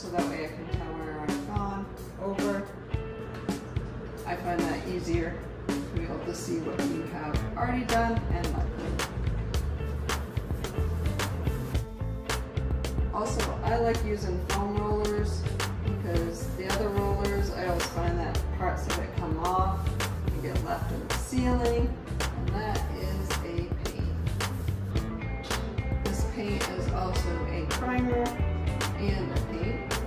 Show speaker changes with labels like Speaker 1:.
Speaker 1: so that way I can tell where I've gone over. I find that easier to be able to see what you have already done and not done. Also, I like using foam rollers because the other rollers, I always find that parts of it come off and get left in the ceiling, and that is a pain. This paint is also a primer and a paint.